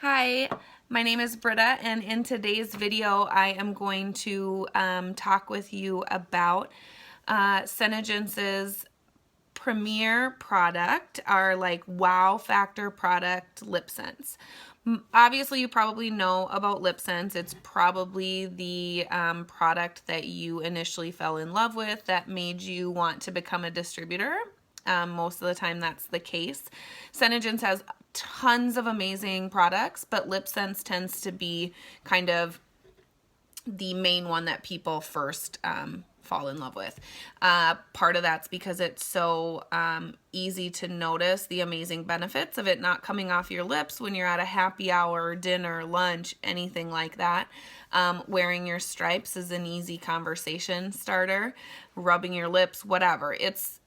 Hi, my name is Britta, and in today's video I am going to talk with you about Senegens's premier product, our like wow factor product, LipSense. Obviously, you probably know about LipSense. It's probably the product that you initially fell in love with that made you want to become a distributor. Most of the time that's the case. Senegens has tons of amazing products, but LipSense tends to be kind of the main one that people first fall in love with. Part of that's because it's so easy to notice the amazing benefits of it not coming off your lips when you're at a happy hour, dinner, lunch, anything like that. Wearing your stripes is an easy conversation starter. Rubbing your lips, whatever. It's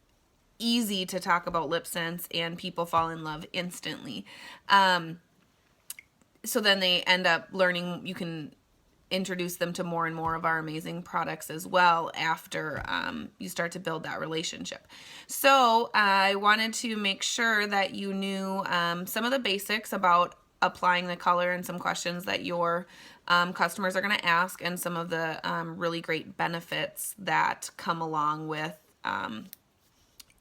easy to talk about LipSense and people fall in love instantly. So then they end up learning, you can introduce them to more and more of our amazing products as well after you start to build that relationship. So I wanted to make sure that you knew some of the basics about applying the color and some questions that your customers are going to ask, and some of the really great benefits that come along with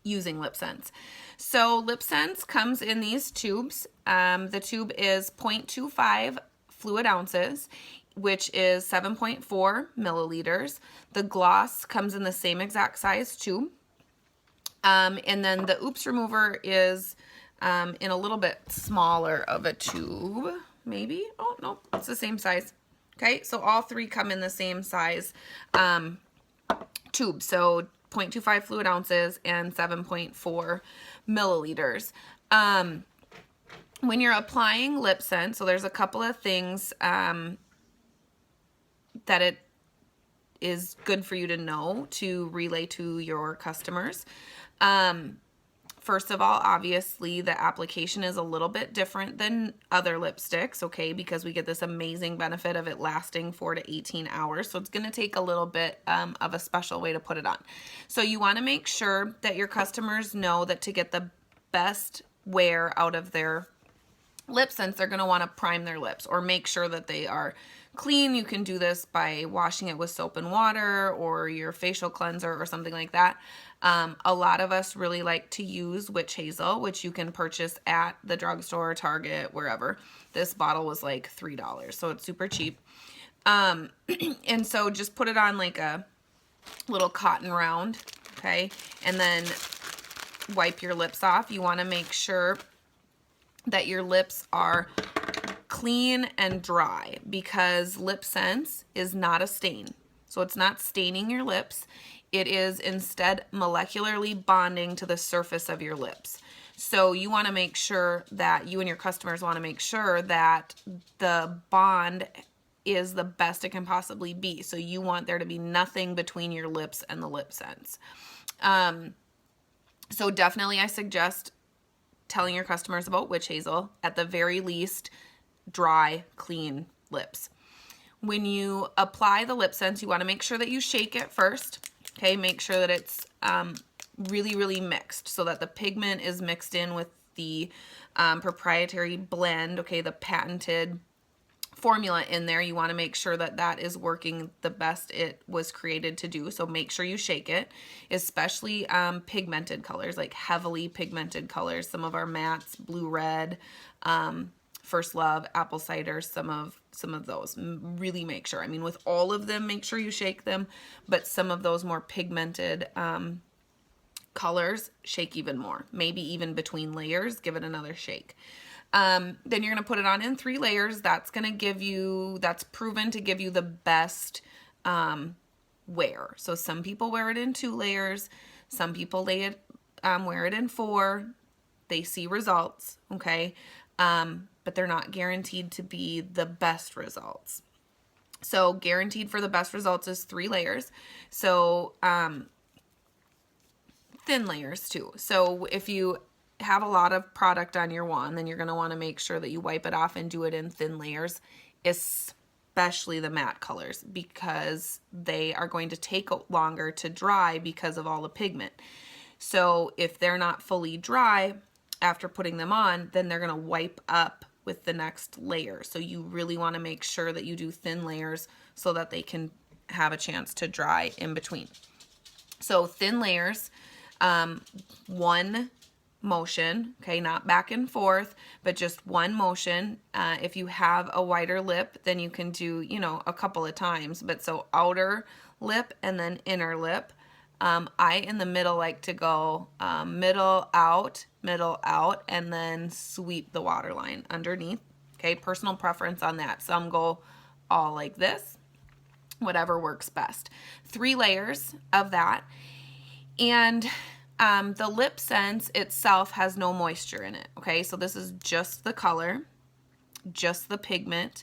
using LipSense. So LipSense comes in these tubes. The tube is 0.25 fluid ounces, which is 7.4 milliliters. The gloss comes in the same exact size tube. And then the oops remover is in a little bit smaller of a tube, maybe. Oh, no, it's the same size. Okay, so all three come in the same size tube. So 0.25 fluid ounces and 7.4 milliliters. When you're applying LipSense, so there's a couple of things that it is good for you to know to relay to your customers. First of all, obviously the application is a little bit different than other lipsticks, okay, because we get this amazing benefit of it lasting 4 to 18 hours. So it's going to take a little bit of a special way to put it on. So you want to make sure that your customers know that to get the best wear out of their LipSense, they're going to want to prime their lips or make sure that they are clean. You can do this by washing it with soap and water or your facial cleanser or something like that. A lot of us really like to use witch hazel, which you can purchase at the drugstore, Target, wherever. This bottle was like $3, so it's super cheap. And so just put it on like a little cotton round, okay? And then wipe your lips off. You want to make sure that your lips are clean and dry, because LipSense is not a stain. So it's not staining your lips. It is instead molecularly bonding to the surface of your lips. So you want to make sure that you and your customers want to make sure that the bond is the best it can possibly be. So you want there to be nothing between your lips and the LipSense. So definitely I suggest telling your customers about witch hazel. At the very least, dry, clean lips. When you apply the LipSense, you want to make sure that you shake it first. Okay, make sure that it's really, really mixed so that the pigment is mixed in with the proprietary blend, okay, the patented formula in there. You want to make sure that that is working the best it was created to do. So make sure you shake it, especially pigmented colors, like heavily pigmented colors. Some of our mattes, blue, red, First Love, apple cider, some of those. Really make sure. I mean, with all of them, make sure you shake them, but some of those more pigmented colors, shake even more. Maybe even between layers, give it another shake. Then you're going to put it on in 3 layers. That's going to give you, that's proven to give you the best wear. So some people wear it in 2 layers. Some people wear it in 4. They see results, okay? But they're not guaranteed to be the best results. So guaranteed for the best results is 3 layers. So thin layers too. So if you have a lot of product on your wand, then you're going to want to make sure that you wipe it off and do it in thin layers, especially the matte colors, because they are going to take longer to dry because of all the pigment. So if they're not fully dry after putting them on, then they're going to wipe up with the next layer. So you really want to make sure that you do thin layers so that they can have a chance to dry in between. So thin layers, one motion, okay, not back and forth, but just one motion. If you have a wider lip, then you can do, you know, a couple of times, but so outer lip and then inner lip. I in the middle like to go middle out, and then sweep the waterline underneath. Okay, personal preference on that. Some go all like this, whatever works best. 3 layers of that. And the LipSense itself has no moisture in it, okay? So this is just the color, just the pigment,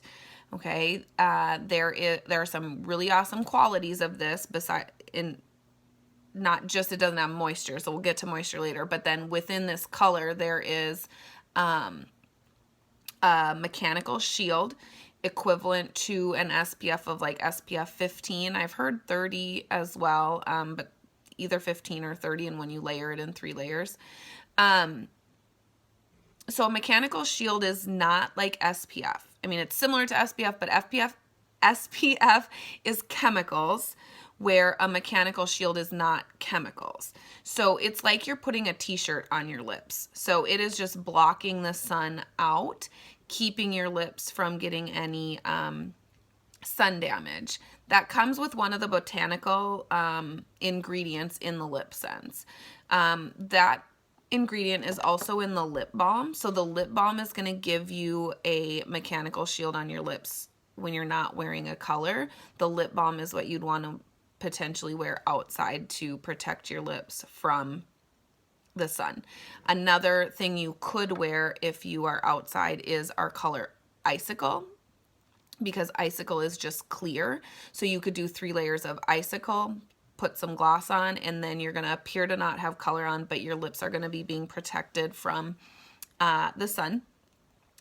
okay? There are some really awesome qualities of this not just it doesn't have moisture, so we'll get to moisture later, but then within this color there is a mechanical shield equivalent to an SPF of like SPF 15. I've heard 30 as well, but either 15 or 30, and when you layer it in 3 layers. So a mechanical shield is not like SPF. I mean, it's similar to SPF, but SPF is chemicals, where a mechanical shield is not chemicals. So it's like you're putting a t-shirt on your lips. So it is just blocking the sun out, keeping your lips from getting any sun damage. That comes with one of the botanical ingredients in the LipSense. That ingredient is also in the lip balm. So the lip balm is going to give you a mechanical shield on your lips when you're not wearing a color. The lip balm is what you'd want to potentially wear outside to protect your lips from the sun. Another thing you could wear if you are outside is our color Icicle, because Icicle is just clear. So you could do 3 layers of Icicle, put some gloss on, and then you're going to appear to not have color on, but your lips are going to be being protected from the sun.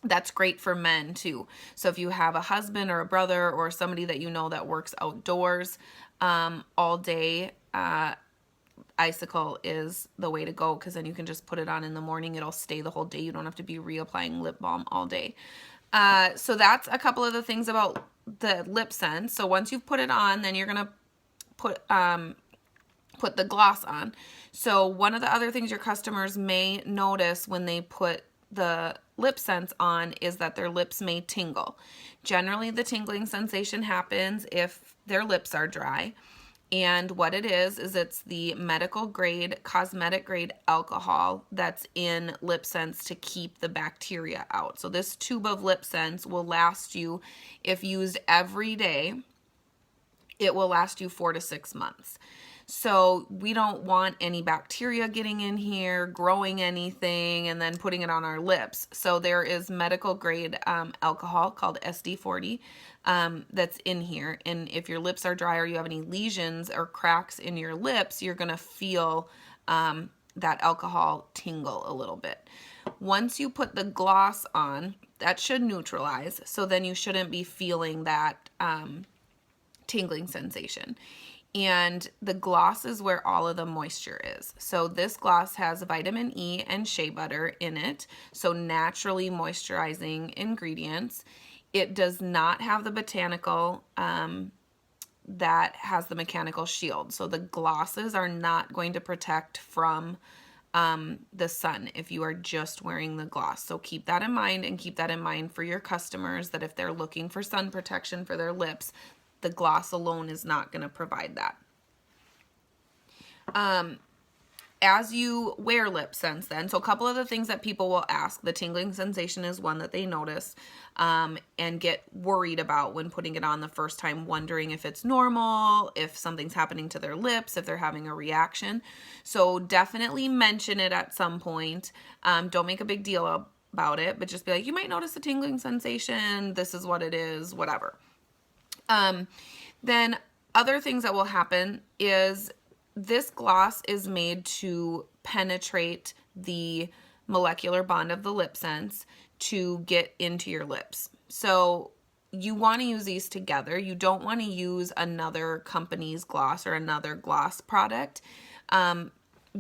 That's great for men too. So if you have a husband or a brother or somebody that you know that works outdoors all day, Icicle is the way to go, because then you can just put it on in the morning. It'll stay the whole day. You don't have to be reapplying lip balm all day. So that's a couple of the things about the LipSense. So once you've put it on, then you're going to put the gloss on. So one of the other things your customers may notice when they put the LipSense on is that their lips may tingle. Generally, the tingling sensation happens if their lips are dry. And what it is it's the medical grade, cosmetic grade alcohol that's in LipSense to keep the bacteria out. So this tube of LipSense will last you, if used every day, it will last you 4 to 6 months. So we don't want any bacteria getting in here, growing anything, and then putting it on our lips. So there is medical grade alcohol called SD40 that's in here. And if your lips are dry or you have any lesions or cracks in your lips, you're going to feel that alcohol tingle a little bit. Once you put the gloss on, that should neutralize. So then you shouldn't be feeling that tingling sensation. And the gloss is where all of the moisture is. So this gloss has vitamin E and shea butter in it, so naturally moisturizing ingredients. It does not have the botanical that has the mechanical shield. So the glosses are not going to protect from the sun if you are just wearing the gloss. So keep that in mind, and keep that in mind for your customers, that if they're looking for sun protection for their lips, the gloss alone is not going to provide that. As you wear LipSense then, so a couple of the things that people will ask, the tingling sensation is one that they notice and get worried about when putting it on the first time, wondering if it's normal, if something's happening to their lips, if they're having a reaction. So definitely mention it at some point. Don't make a big deal about it, but just be like, you might notice a tingling sensation, this is what it is, whatever. Then other things that will happen is this gloss is made to penetrate the molecular bond of the LipSense to get into your lips. So you want to use these together. You don't want to use another company's gloss or another gloss product.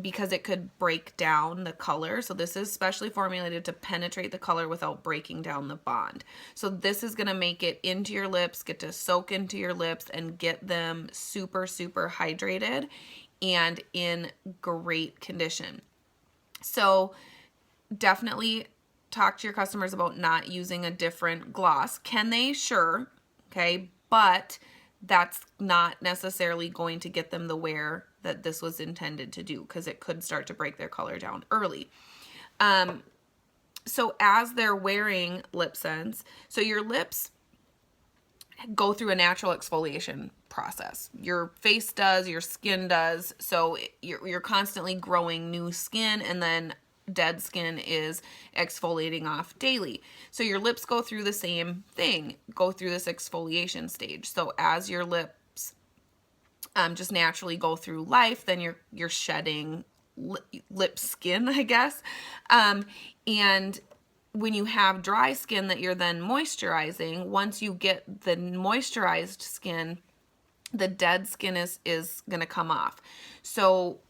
because it could break down the color. So this is specially formulated to penetrate the color without breaking down the bond. So this is going to make it into your lips, get to soak into your lips and get them super, super hydrated and in great condition. So definitely talk to your customers about not using a different gloss. Can they? Sure. Okay. But that's not necessarily going to get them the wear that this was intended to do, because it could start to break their color down early. So as they're wearing LipSense, so your lips go through a natural exfoliation process. Your face does, your skin does. So you're constantly growing new skin, and then dead skin is exfoliating off daily. So your lips go through the same thing, go through this exfoliation stage. So as your lips just naturally go through life, then you're shedding lip skin, I guess. And when you have dry skin that you're then moisturizing, once you get the moisturized skin, the dead skin is going to come off. So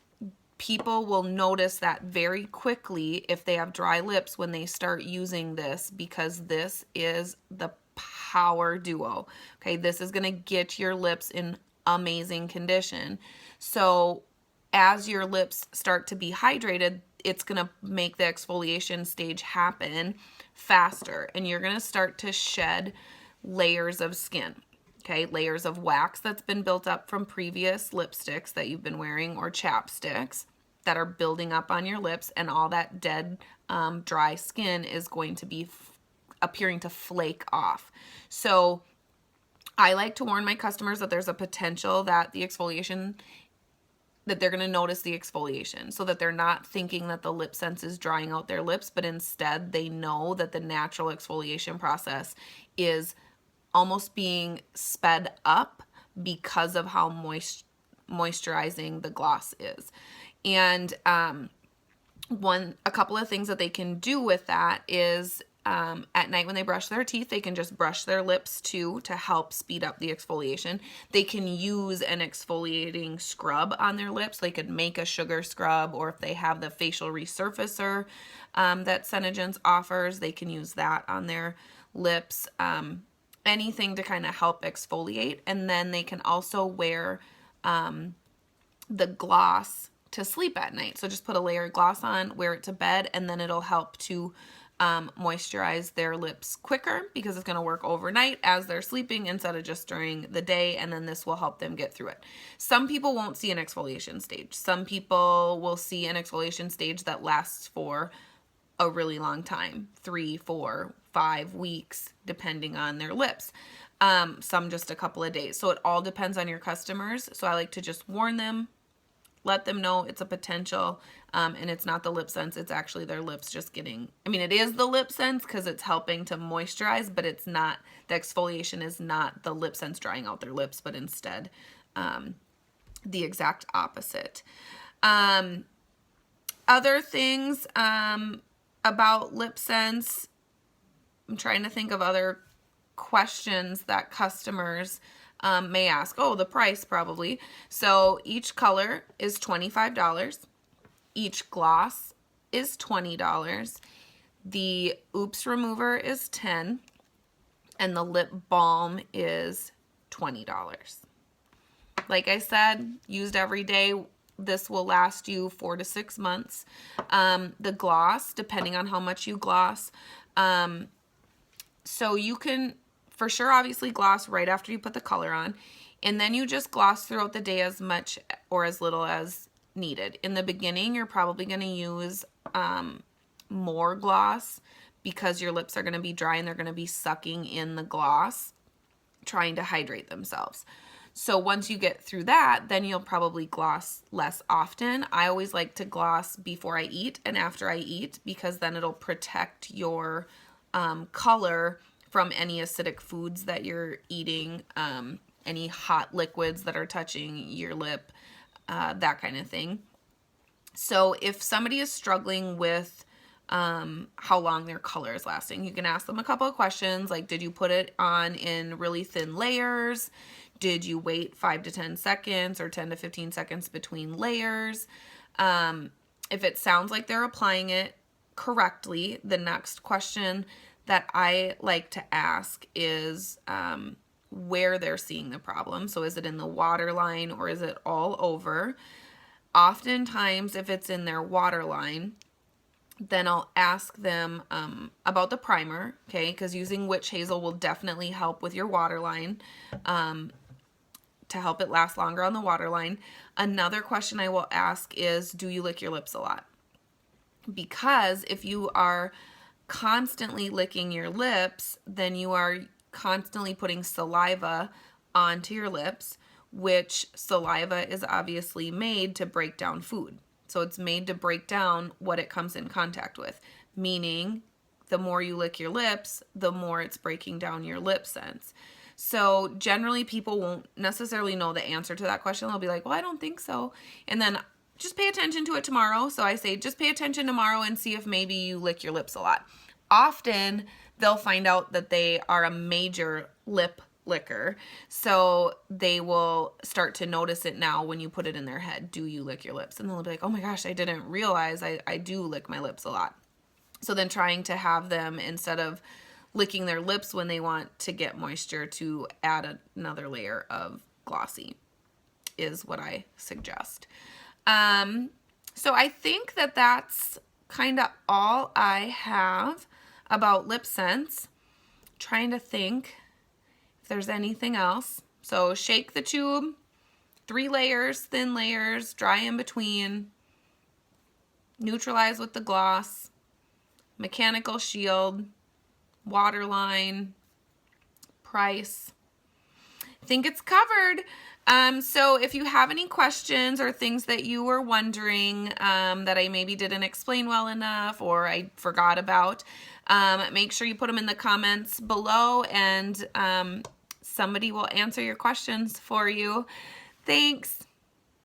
people will notice that very quickly if they have dry lips when they start using this, because this is the power duo. Okay, this is going to get your lips in amazing condition. So as your lips start to be hydrated, it's going to make the exfoliation stage happen faster, and you're going to start to shed layers of skin. Okay, layers of wax that's been built up from previous lipsticks that you've been wearing, or chapsticks that are building up on your lips, and all that dead, dry skin is going to be appearing to flake off. So I like to warn my customers that there's a potential that the exfoliation, that they're going to notice the exfoliation, so that they're not thinking that the LipSense is drying out their lips, but instead they know that the natural exfoliation process is almost being sped up because of how moisturizing the gloss is. And a couple of things that they can do with that is at night when they brush their teeth, they can just brush their lips too to help speed up the exfoliation. They can use an exfoliating scrub on their lips. They could make a sugar scrub, or if they have the facial resurfacer that Senegens offers, they can use that on their lips. Anything to kind of help exfoliate. And then they can also wear the gloss to sleep at night. So just put a layer of gloss on, wear it to bed, and then it'll help to moisturize their lips quicker, because it's going to work overnight as they're sleeping instead of just during the day, and then this will help them get through it. Some people won't see an exfoliation stage. Some people will see an exfoliation stage that lasts for a really long time, 3, 4, 5 weeks, depending on their lips. Some just a couple of days. So it all depends on your customers. So I like to just warn them, let them know it's a potential, and it's not the LipSense. It's actually their lips just getting, I mean, it is the LipSense because it's helping to moisturize, but it's not, the exfoliation is not the LipSense drying out their lips, but instead the exact opposite. Other things about LipSense, I'm trying to think of other questions that customers may ask. Oh, the price probably. So each color is $25. Each gloss is $20. The Oops Remover is $10. And the lip balm is $20. Like I said, used every day. This will last you 4 to 6 months. The gloss, depending on how much you gloss. So you can, for sure, obviously gloss right after you put the color on. And then you just gloss throughout the day as much or as little as needed. In the beginning, you're probably going to use more gloss because your lips are going to be dry and they're going to be sucking in the gloss, trying to hydrate themselves. So once you get through that, then you'll probably gloss less often. I always like to gloss before I eat and after I eat, because then it'll protect your color from any acidic foods that you're eating, any hot liquids that are touching your lip, that kind of thing. So if somebody is struggling with how long their color is lasting, you can ask them a couple of questions like, did you put it on in really thin layers? Did you wait 5 to 10 seconds or 10 to 15 seconds between layers? If it sounds like they're applying it correctly, the next question that I like to ask is where they're seeing the problem. So is it in the water line or is it all over? Oftentimes, if it's in their water line, then I'll ask them about the primer, okay? Because using witch hazel will definitely help with your water line to help it last longer on the water line. Another question I will ask is, do you lick your lips a lot? Because if you are constantly licking your lips, then you are constantly putting saliva onto your lips, which saliva is obviously made to break down food. So it's made to break down what it comes in contact with, meaning the more you lick your lips, the more it's breaking down your LipSense. So generally people won't necessarily know the answer to that question. They'll be like, well, I don't think so. And then just pay attention to it tomorrow. So I say, just pay attention tomorrow and see if maybe you lick your lips a lot. Often they'll find out that they are a major lip licker. So they will start to notice it now when you put it in their head. Do you lick your lips? And they'll be like, oh my gosh, I didn't realize I do lick my lips a lot. So then trying to have them, instead of licking their lips when they want to get moisture, to add another layer of glossy is what I suggest. So I think that that's kind of all I have about LipSense. Trying to think if there's anything else. So shake the tube, 3 layers, thin layers, dry in between, neutralize with the gloss, mechanical shield, waterline, price. I think it's covered. So if you have any questions or things that you were wondering that I maybe didn't explain well enough or I forgot about, make sure you put them in the comments below, and somebody will answer your questions for you. Thanks.